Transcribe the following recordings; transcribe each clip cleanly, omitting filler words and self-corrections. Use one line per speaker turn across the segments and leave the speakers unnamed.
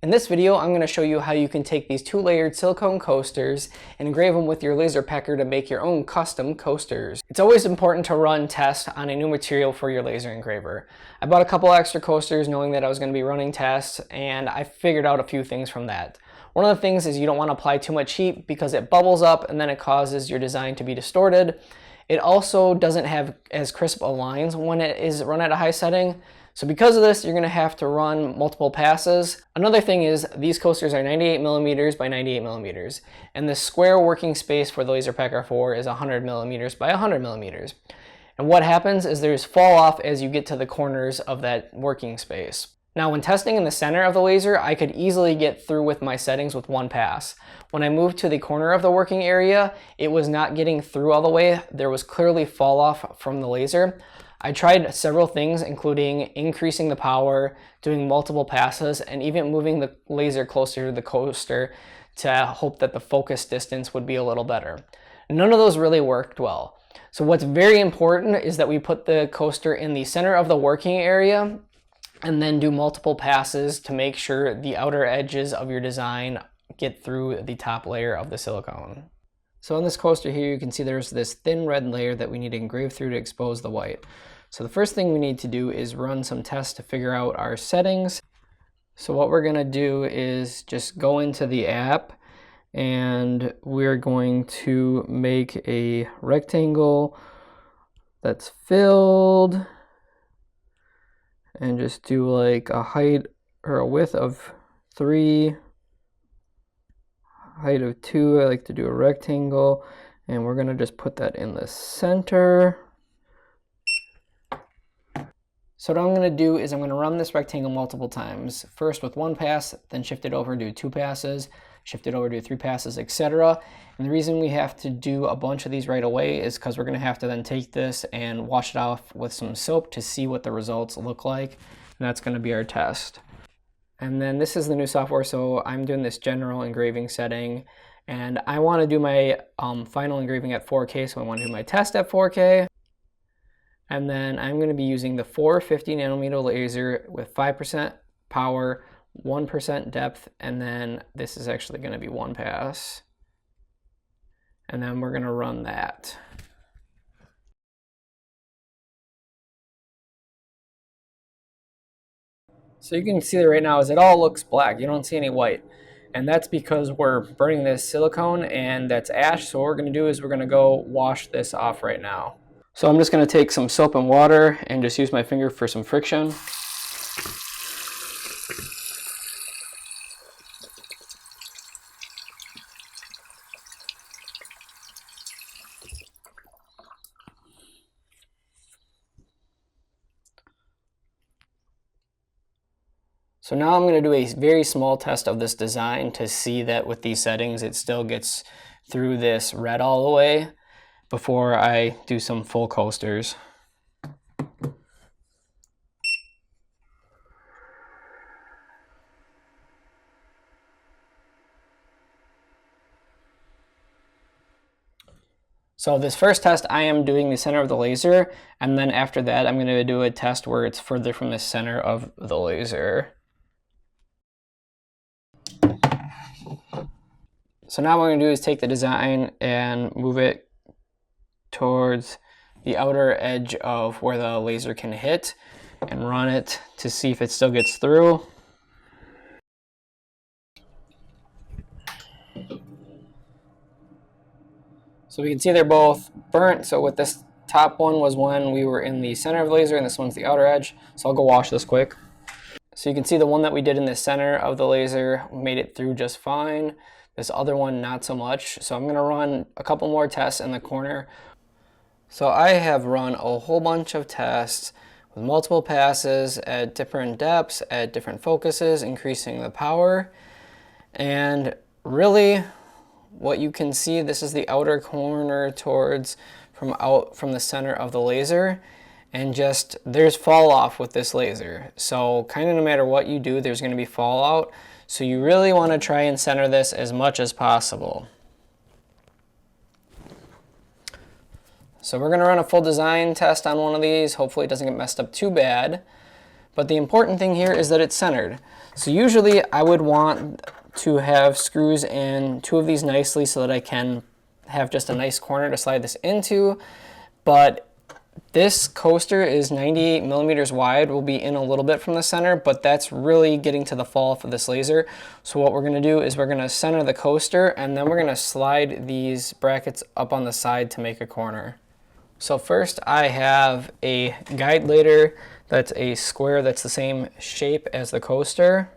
In this video, I'm going to show you how you can take these two-layered silicone coasters and engrave them with your LaserPecker to make your own custom coasters. It's always important to run tests on a new material for your laser engraver. I bought a couple extra coasters knowing that I was going to be running tests, and I figured out a few things from that. One of the things is you don't want to apply too much heat because it bubbles up and then it causes your design to be distorted. It also doesn't have as crisp of lines when it is run at a high setting. So because of this, you're going to have to run multiple passes. Another thing is these coasters are 98 millimeters by 98 millimeters, and the square working space for the LaserPecker 4 is 100 millimeters by 100 millimeters. And what happens is there's fall off as you get to the corners of that working space. Now when testing in the center of the laser, I could easily get through with my settings with one pass. When I moved to the corner of the working area, it was not getting through all the way. There was clearly fall off from the laser. I tried several things, including increasing the power, doing multiple passes, and even moving the laser closer to the coaster to hope that the focus distance would be a little better. None of those really worked well. So what's very important is that we put the coaster in the center of the working area and then do multiple passes to make sure the outer edges of your design get through the top layer of the silicone. So on this coaster here, you can see there's this thin red layer that we need to engrave through to expose the white. So the first thing we need to do is run some tests to figure out our settings. So what we're gonna do is just go into the app and we're going to make a rectangle that's filled and just do like a height or a width of 3, height of 2. I like to do a rectangle, and we're gonna just put that in the center. So what I'm gonna do is I'm gonna run this rectangle multiple times. First with one pass, then shift it over, do 2 passes, shift it over, do 3 passes, etc. And the reason we have to do a bunch of these right away is because we're gonna have to then take this and wash it off with some soap to see what the results look like. And that's gonna be our test. And then this is the new software, so I'm doing this general engraving setting, and I want to do my final engraving at 4K, so I want to do my test at 4K. And then I'm going to be using the 450 nanometer laser with 5% power, 1% depth, and then this is actually going to be one pass. And then we're going to run that. So you can see that right now is it all looks black. You don't see any white. And that's because we're burning this silicone and that's ash. So what we're gonna do is we're gonna go wash this off right now. So I'm just gonna take some soap and water and just use my finger for some friction. So now I'm going to do a very small test of this design to see that with these settings it still gets through this red all the way before I do some full coasters. So this first test I am doing the center of the laser, and then after that I'm going to do a test where it's further from the center of the laser. So now what I'm going to do is take the design and move it towards the outer edge of where the laser can hit and run it to see if it still gets through. So we can see they're both burnt. So with this top one was when we were in the center of the laser and this one's the outer edge. So I'll go wash this quick. So you can see the one that we did in the center of the laser made it through just fine. This other one, not so much. So I'm gonna run a couple more tests in the corner. So I have run a whole bunch of tests with multiple passes at different depths, at different focuses, increasing the power. And really, what you can see, this is the outer corner towards from the center of the laser. And just, there's fall off with this laser. So kind of no matter what you do, there's gonna be fallout. So you really want to try and center this as much as possible. So we're going to run a full design test on one of these. Hopefully it doesn't get messed up too bad. But the important thing here is that it's centered. So usually I would want to have screws in 2 of these nicely so that I can have just a nice corner to slide this into. But this coaster is 98 millimeters wide, will be in a little bit from the center, but that's really getting to the fall for this laser. So what we're going to do is we're going to center the coaster, and then we're going to slide these brackets up on the side to make a corner. So first I have a guide later that's a square that's the same shape as the coaster.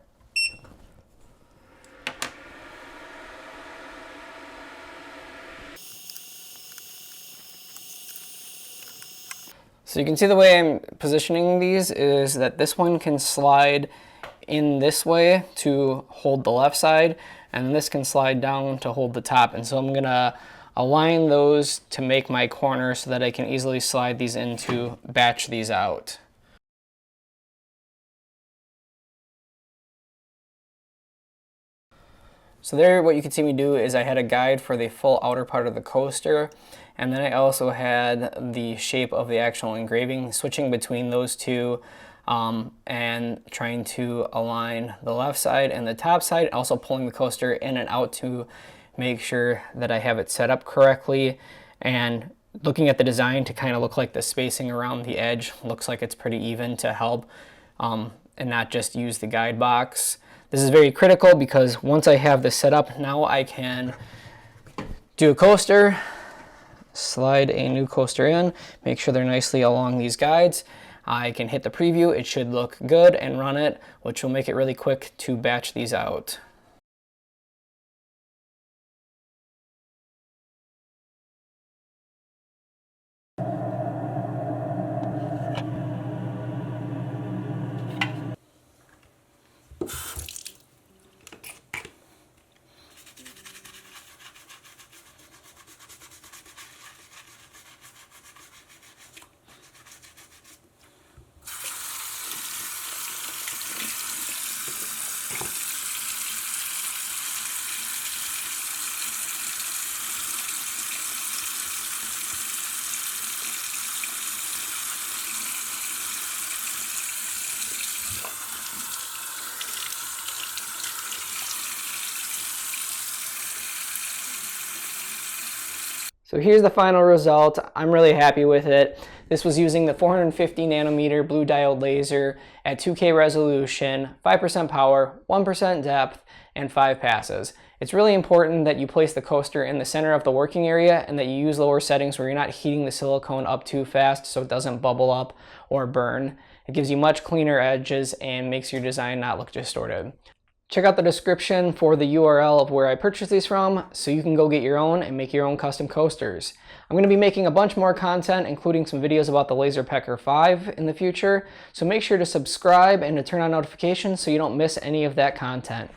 So you can see the way I'm positioning these is that this one can slide in this way to hold the left side, and this can slide down to hold the top. And so I'm gonna align those to make my corner so that I can easily slide these in to batch these out. So there, what you can see me do is I had a guide for the full outer part of the coaster, and then I also had the shape of the actual engraving, switching between those two and trying to align the left side and the top side, also pulling the coaster in and out to make sure that I have it set up correctly, and looking at the design to kind of look like the spacing around the edge looks like it's pretty even to help and not just use the guide box. This is very critical because once I have this set up, now I can do a coaster, slide a new coaster in, make sure they're nicely along these guides. I can hit the preview, it should look good, and run it, which will make it really quick to batch these out. So here's the final result. I'm really happy with it. This was using the 450 nanometer blue diode laser at 2K resolution, 5% power, 1% depth, and 5 passes. It's really important that you place the coaster in the center of the working area and that you use lower settings where you're not heating the silicone up too fast so it doesn't bubble up or burn. It gives you much cleaner edges and makes your design not look distorted. Check out the description for the URL of where I purchased these from so you can go get your own and make your own custom coasters. I'm going to be making a bunch more content, including some videos about the LaserPecker 5 in the future, so make sure to subscribe and to turn on notifications so you don't miss any of that content.